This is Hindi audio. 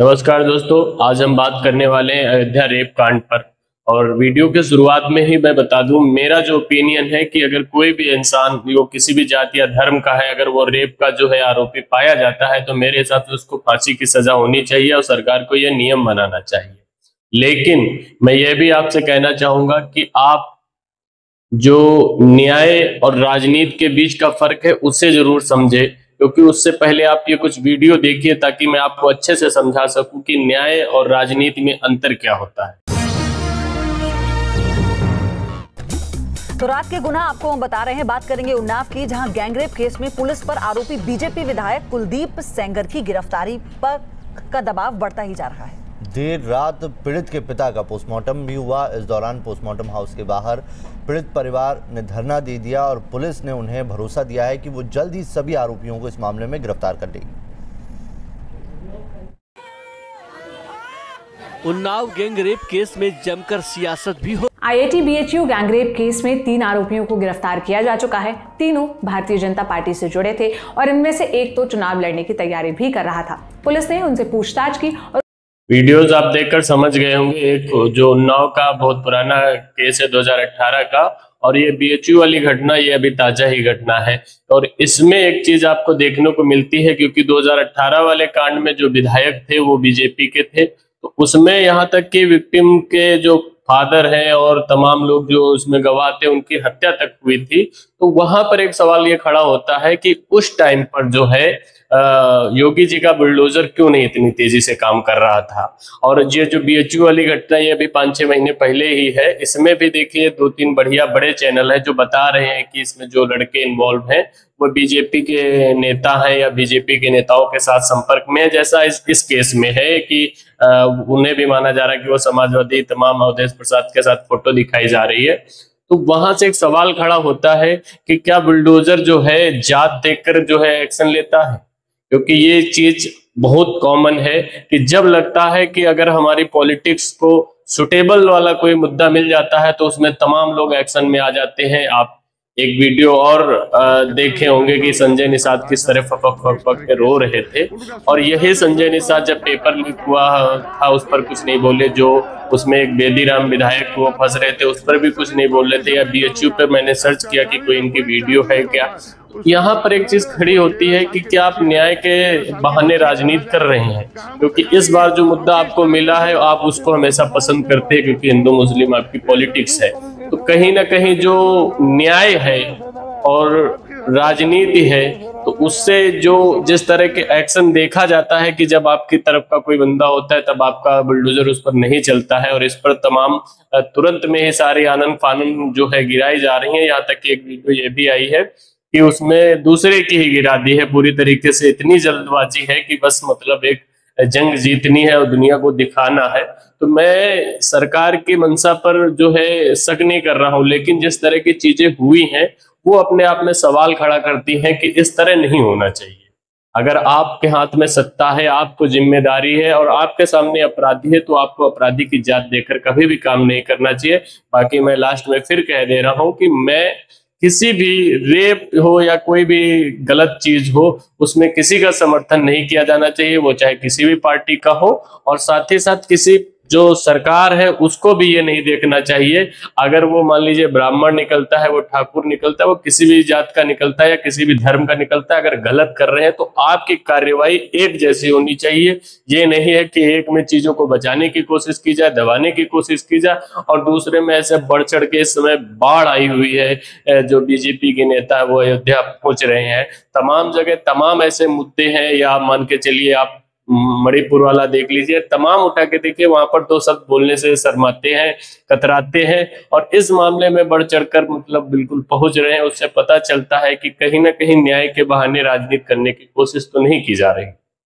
नमस्कार दोस्तों, आज हम बात करने वाले हैं अयोध्या रेप कांड पर। और वीडियो के शुरुआत में ही मैं बता दूं, मेरा जो ओपिनियन है कि अगर कोई भी इंसान वो किसी भी जाति या धर्म का है, अगर वो रेप का जो है आरोपी पाया जाता है तो मेरे हिसाब से उसको फांसी की सजा होनी चाहिए और सरकार को यह नियम बनाना चाहिए। लेकिन मैं ये भी आपसे कहना चाहूंगा कि आप जो न्याय और राजनीति के बीच का फर्क है उसे जरूर समझे, क्योंकि उससे पहले आप ये कुछ वीडियो देखिए ताकि मैं आपको अच्छे से समझा सकूं कि न्याय और राजनीति में अंतर क्या होता है। तो रात के गुनाह आपको हम बता रहे हैं। बात करेंगे उन्नाव की, जहां गैंगरेप केस में पुलिस पर आरोपी बीजेपी विधायक कुलदीप सेंगर की गिरफ्तारी पर का दबाव बढ़ता ही जा रहा है। देर रात पीड़ित के पिता का पोस्टमार्टम भी हुआ। इस दौरान पोस्टमार्टम हाउस के बाहर पीड़ित परिवार ने धरना दे दिया और पुलिस ने उन्हें भरोसा दिया है कि वो जल्द ही सभी आरोपियों को इस मामले में गिरफ्तार कर लेगी। उन्नाव गैंगरेप केस में जमकर सियासत भी हो। आईआईटी बीएचयू गैंगरेप केस में 3 आरोपियों को गिरफ्तार किया जा चुका है। तीनों भारतीय जनता पार्टी से जुड़े थे और इनमें से एक तो चुनाव लड़ने की तैयारी भी कर रहा था। पुलिस ने उनसे पूछताछ की और वीडियोस आप देखकर समझ गए होंगे। एक जो उन्नाव का बहुत पुराना केस है 2018 का, और ये बीएचयू वाली घटना ये अभी ताजा ही घटना है। और इसमें एक चीज आपको देखने को मिलती है, क्योंकि 2018 वाले कांड में जो विधायक थे वो बीजेपी के थे, तो उसमें यहाँ तक कि विक्टिम के जो फादर हैं और तमाम लोग जो उसमें गवाह थे उनकी हत्या तक हुई थी। तो वहां पर एक सवाल ये खड़ा होता है कि उस टाइम पर जो है योगी जी का बुलडोजर क्यों नहीं इतनी तेजी से काम कर रहा था। और ये जो बीएचयू वाली घटना ये अभी 5-6 महीने पहले ही है। इसमें भी देखिए 2-3 बढ़िया बड़े चैनल हैं जो बता रहे हैं कि इसमें जो लड़के इन्वॉल्व हैं वो बीजेपी के नेता हैं या बीजेपी के नेताओं के साथ संपर्क में है, जैसा इस केस में है कि उन्हें भी माना जा रहा है कि वो समाजवादी तमाम अवधेश प्रसाद के साथ फोटो दिखाई जा रही है। तो वहां से एक सवाल खड़ा होता है कि क्या बुलडोजर जो है जात देखकर जो है एक्शन लेता है, क्योंकि ये चीज बहुत कॉमन है कि जब लगता है कि अगर हमारी पॉलिटिक्स को सुटेबल वाला कोई मुद्दा मिल जाता है तो उसमें तमाम लोग एक्शन में आ जाते हैं। आप एक वीडियो और देखे होंगे कि संजय निषाद किस तरह फपक के रो रहे थे, और यही संजय निषाद जब पेपर लीक हुआ था उस पर कुछ नहीं बोले। जो उसमें एक बेदीराम विधायक वो फंस रहे थे उस पर भी कुछ नहीं बोल रहे थे। या बीएचयू पे मैंने सर्च किया कि कोई इनकी वीडियो है क्या। यहाँ पर एक चीज खड़ी होती है कि क्या आप न्याय के बहाने राजनीति कर रहे हैं, क्योंकि इस बार जो मुद्दा आपको मिला है आप उसको हमेशा पसंद करते हैं क्योंकि हिंदू मुस्लिम आपकी पॉलिटिक्स है। तो कहीं ना कहीं जो न्याय है और राजनीति है तो उससे जो जिस तरह के एक्शन देखा जाता है कि जब आपकी तरफ का कोई बंदा होता है तब आपका बुलडोजर उस पर नहीं चलता है, और इस पर तमाम तुरंत में ही सारी आनन फानन जो है गिराई जा रही है। यहाँ तक कि एक वीडियो ये भी आई है कि उसमें दूसरे की ही गिरा दी है पूरी तरीके से। इतनी जल्दबाजी है कि बस मतलब एक जंग जीतनी है और दुनिया को दिखाना है। तो मैं सरकार की मंशा पर जो है शक नहीं कर रहा हूं, लेकिन जिस तरह की चीजें हुई हैं वो अपने आप में सवाल खड़ा करती हैं कि इस तरह नहीं होना चाहिए। अगर आपके हाथ में सत्ता है, आपको जिम्मेदारी है और आपके सामने अपराधी है तो आपको अपराधी की जात देकर कभी भी काम नहीं करना चाहिए। बाकी मैं लास्ट में फिर कह दे रहा हूं कि मैं किसी भी रेप हो या कोई भी गलत चीज हो उसमें किसी का समर्थन नहीं किया जाना चाहिए, वो चाहे किसी भी पार्टी का हो। और साथ ही साथ किसी जो सरकार है उसको भी ये नहीं देखना चाहिए, अगर वो मान लीजिए ब्राह्मण निकलता है, वो ठाकुर निकलता है, वो किसी भी जात का निकलता है या किसी भी धर्म का निकलता है, अगर गलत कर रहे हैं तो आपकी कार्यवाही एक जैसी होनी चाहिए। ये नहीं है कि एक में चीजों को बचाने की कोशिश की जाए, दबाने की कोशिश की जाए, और दूसरे में ऐसे बढ़ चढ़ के इस समय बाढ़ आई हुई है। जो बीजेपी के नेता है वो अयोध्या पहुंच रहे हैं, तमाम जगह तमाम ऐसे मुद्दे हैं, या मान के चलिए आप मणिपुर वाला देख लीजिए, तमाम उठा के देखिए, वहां पर तो सब बोलने से शर्माते हैं, कतराते हैं, और इस मामले में बढ़ चढ़कर मतलब बिल्कुल पहुंच रहे हैं। उससे पता चलता है कि कहीं ना कहीं न्याय के बहाने राजनीति करने की कोशिश तो नहीं की जा रही।